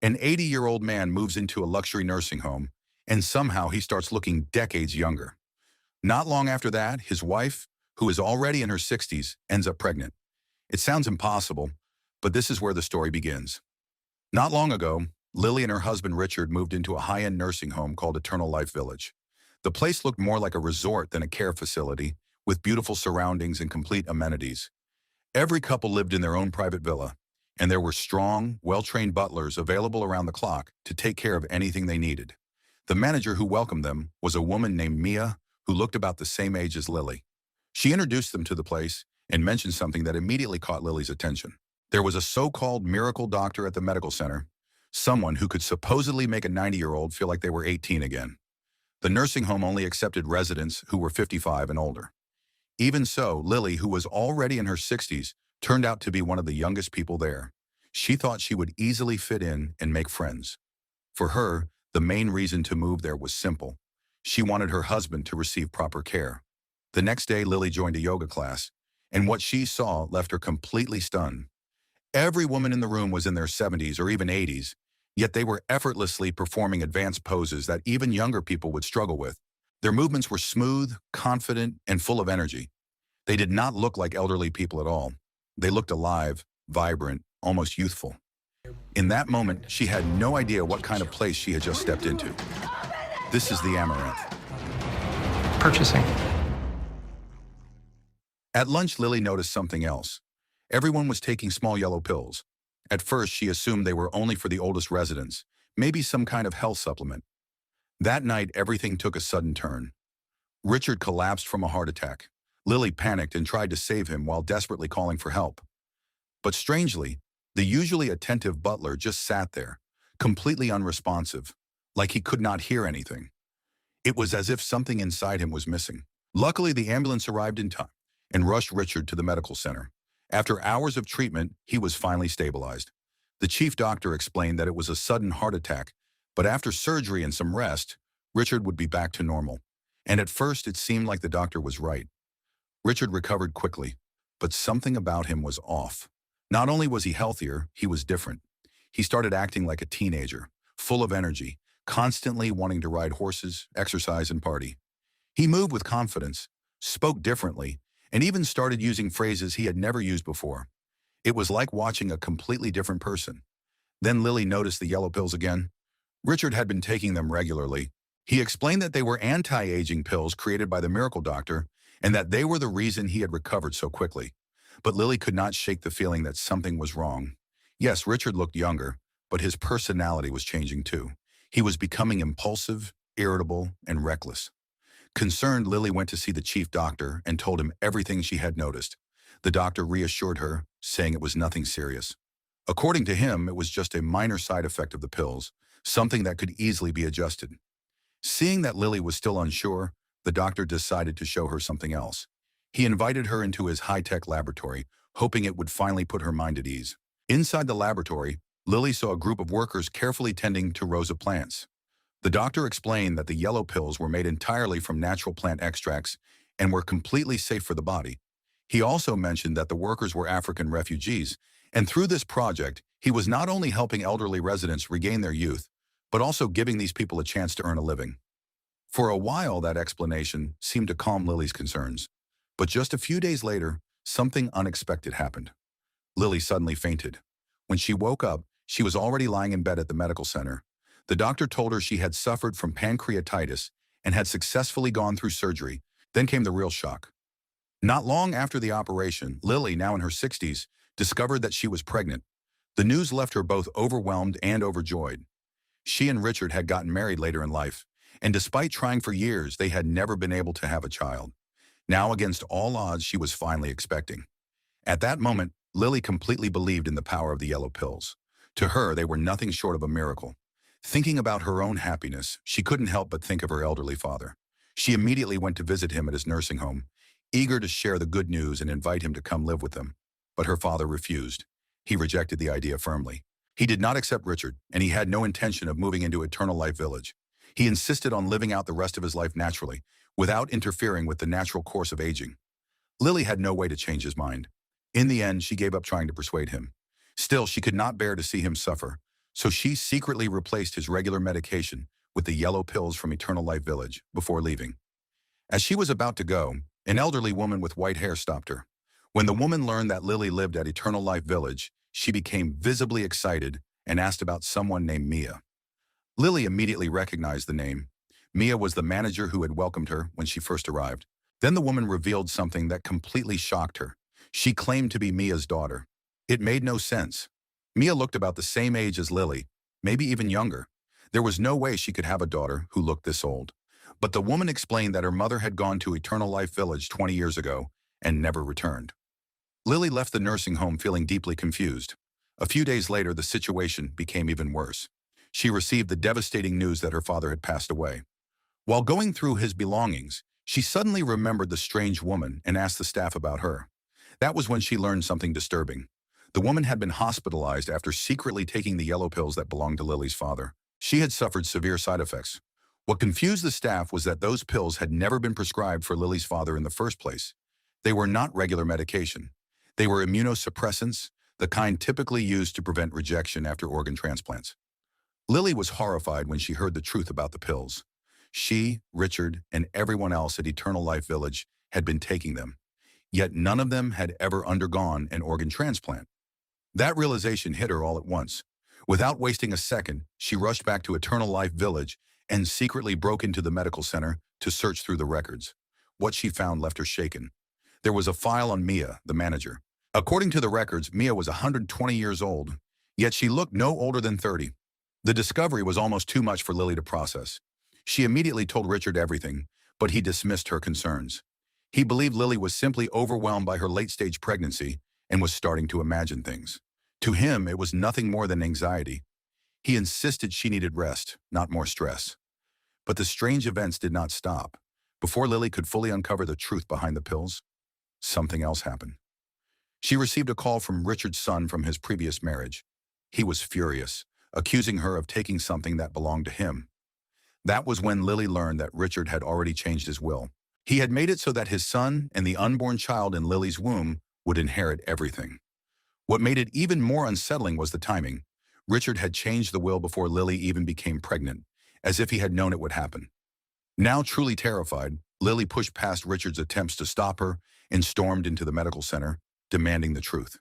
An 80-year-old man moves into a luxury nursing home, and somehow he starts looking decades younger. Not long after that, his wife, who is already in her 60s, ends up pregnant. It sounds impossible, but this is where the story begins. Not long ago, Lily and her husband Richard moved into a high-end nursing home called Eternal Life Village. The place looked more like a resort than a care facility, with beautiful surroundings and complete amenities. Every couple lived in their own private villa, and there were strong, well-trained butlers available around the clock to take care of anything they needed. The manager who welcomed them was a woman named Mia, who looked about the same age as Lily. She introduced them to the place and mentioned something that immediately caught Lily's attention. There was a so-called miracle doctor at the medical center, someone who could supposedly make a 90-year-old feel like they were 18 again. The nursing home only accepted residents who were 55 and older. Even so, Lily, who was already in her 60s, turned out to be one of the youngest people there. She thought she would easily fit in and make friends. For her, the main reason to move there was simple. She wanted her husband to receive proper care. The next day, Lily joined a yoga class, and what she saw left her completely stunned. Every woman in the room was in their 70s or even 80s, yet they were effortlessly performing advanced poses that even younger people would struggle with. Their movements were smooth, confident, and full of energy. They did not look like elderly people at all. They looked alive, vibrant, almost youthful. In that moment, she had no idea what kind of place she had just stepped into. This is the Amaranth. Purchasing. At lunch, Lily noticed something else. Everyone was taking small yellow pills. At first, she assumed they were only for the oldest residents, maybe some kind of health supplement. That night, everything took a sudden turn. Richard collapsed from a heart attack. Lily panicked and tried to save him while desperately calling for help. But strangely, the usually attentive butler just sat there, completely unresponsive, like he could not hear anything. It was as if something inside him was missing. Luckily, the ambulance arrived in time and rushed Richard to the medical center. After hours of treatment, he was finally stabilized. The chief doctor explained that it was a sudden heart attack, but after surgery and some rest, Richard would be back to normal. And at first, it seemed like the doctor was right. Richard recovered quickly, but something about him was off. Not only was he healthier, he was different. He started acting like a teenager, full of energy, constantly wanting to ride horses, exercise, and party. He moved with confidence, spoke differently, and even started using phrases he had never used before. It was like watching a completely different person. Then Lily noticed the yellow pills again. Richard had been taking them regularly. He explained that they were anti-aging pills created by the miracle doctor and that they were the reason he had recovered so quickly. But Lily could not shake the feeling that something was wrong. Yes, Richard looked younger, but his personality was changing too. He was becoming impulsive, irritable, and reckless. Concerned, Lily went to see the chief doctor and told him everything she had noticed. The doctor reassured her, saying it was nothing serious. According to him, it was just a minor side effect of the pills, something that could easily be adjusted. Seeing that Lily was still unsure, the doctor decided to show her something else. He invited her into his high-tech laboratory, hoping it would finally put her mind at ease. Inside the laboratory, Lily saw a group of workers carefully tending to rows of plants. The doctor explained that the yellow pills were made entirely from natural plant extracts and were completely safe for the body. He also mentioned that the workers were African refugees, and through this project, he was not only helping elderly residents regain their youth, but also giving these people a chance to earn a living. For a while, that explanation seemed to calm Lily's concerns. But just a few days later, something unexpected happened. Lily suddenly fainted. When she woke up, she was already lying in bed at the medical center. The doctor told her she had suffered from pancreatitis and had successfully gone through surgery. Then came the real shock. Not long after the operation, Lily, now in her 60s, discovered that she was pregnant. The news left her both overwhelmed and overjoyed. She and Richard had gotten married later in life, and despite trying for years, they had never been able to have a child. Now, against all odds, she was finally expecting. At that moment, Lily completely believed in the power of the yellow pills. To her, they were nothing short of a miracle. Thinking about her own happiness, she couldn't help but think of her elderly father. She immediately went to visit him at his nursing home, eager to share the good news and invite him to come live with them. But her father refused. He rejected the idea firmly. He did not accept Richard, and he had no intention of moving into Eternal Life Village. He insisted on living out the rest of his life naturally, without interfering with the natural course of aging. Lily had no way to change his mind. In the end, she gave up trying to persuade him. Still, she could not bear to see him suffer, So she secretly replaced his regular medication with the yellow pills from Eternal Life Village before leaving. As she was about to go, an elderly woman with white hair stopped her. When the woman learned that Lily lived at Eternal Life Village, she became visibly excited and asked about someone named Mia. Lily immediately recognized the name. Mia was the manager who had welcomed her when she first arrived. Then the woman revealed something that completely shocked her. She claimed to be Mia's daughter. It made no sense. Mia looked about the same age as Lily, maybe even younger. There was no way she could have a daughter who looked this old. But the woman explained that her mother had gone to Eternal Life Village 20 years ago and never returned. Lily left the nursing home feeling deeply confused. A few days later, the situation became even worse. She received the devastating news that her father had passed away. While going through his belongings, she suddenly remembered the strange woman and asked the staff about her. That was when she learned something disturbing. The woman had been hospitalized after secretly taking the yellow pills that belonged to Lily's father. She had suffered severe side effects. What confused the staff was that those pills had never been prescribed for Lily's father in the first place. They were not regular medication. They were immunosuppressants, the kind typically used to prevent rejection after organ transplants. Lily was horrified when she heard the truth about the pills. She, Richard, and everyone else at Eternal Life Village had been taking them. Yet none of them had ever undergone an organ transplant. That realization hit her all at once. Without wasting a second, she rushed back to Eternal Life Village and secretly broke into the medical center to search through the records. What she found left her shaken. There was a file on Mia, the manager. According to the records, Mia was 120 years old, yet she looked no older than 30. The discovery was almost too much for Lily to process. She immediately told Richard everything, but he dismissed her concerns. He believed Lily was simply overwhelmed by her late-stage pregnancy and was starting to imagine things. To him, it was nothing more than anxiety. He insisted she needed rest, not more stress. But the strange events did not stop. Before Lily could fully uncover the truth behind the pills, something else happened. She received a call from Richard's son from his previous marriage. He was furious, accusing her of taking something that belonged to him. That was when Lily learned that Richard had already changed his will. He had made it so that his son and the unborn child in Lily's womb would inherit everything. What made it even more unsettling was the timing. Richard had changed the will before Lily even became pregnant, as if he had known it would happen. Now truly terrified, Lily pushed past Richard's attempts to stop her and stormed into the medical center, demanding the truth.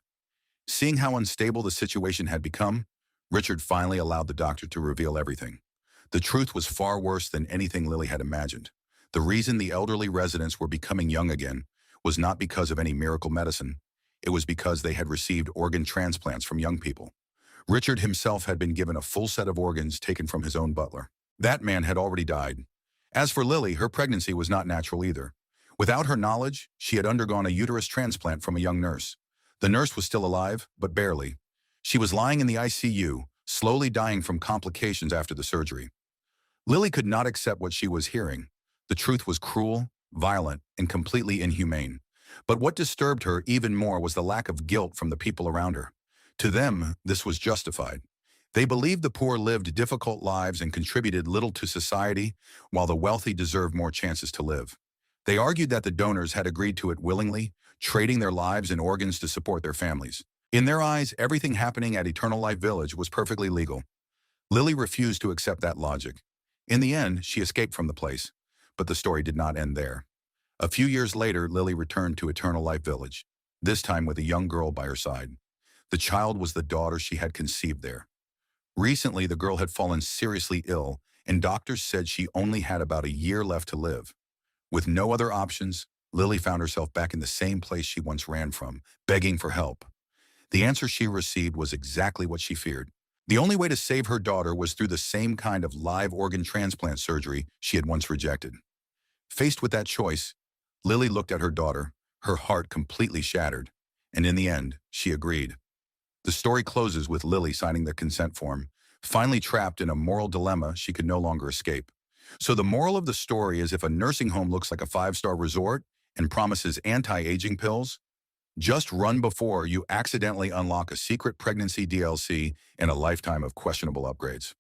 Seeing how unstable the situation had become, Richard finally allowed the doctor to reveal everything. The truth was far worse than anything Lily had imagined. The reason the elderly residents were becoming young again was not because of any miracle medicine. It was because they had received organ transplants from young people. Richard himself had been given a full set of organs taken from his own butler. That man had already died. As for Lily, her pregnancy was not natural either. Without her knowledge, she had undergone a uterus transplant from a young nurse. The nurse was still alive, but barely. She was lying in the ICU, slowly dying from complications after the surgery. Lily could not accept what she was hearing. The truth was cruel, violent, and completely inhumane. But what disturbed her even more was the lack of guilt from the people around her. To them, this was justified. They believed the poor lived difficult lives and contributed little to society, while the wealthy deserved more chances to live. They argued that the donors had agreed to it willingly, trading their lives and organs to support their families. In their eyes, everything happening at Eternal Life Village was perfectly legal. Lily refused to accept that logic. In the end, she escaped from the place. But the story did not end there. A few years later, Lily returned to Eternal Life Village, this time with a young girl by her side. The child was the daughter she had conceived there. Recently, the girl had fallen seriously ill, and doctors said she only had about a year left to live. With no other options, Lily found herself back in the same place she once ran from, begging for help. The answer she received was exactly what she feared. The only way to save her daughter was through the same kind of live organ transplant surgery she had once rejected. Faced with that choice, Lily looked at her daughter, her heart completely shattered, and in the end, she agreed. The story closes with Lily signing the consent form, finally trapped in a moral dilemma she could no longer escape. So the moral of the story is if a nursing home looks like a five-star resort and promises anti-aging pills, just run before you accidentally unlock a secret pregnancy DLC and a lifetime of questionable upgrades.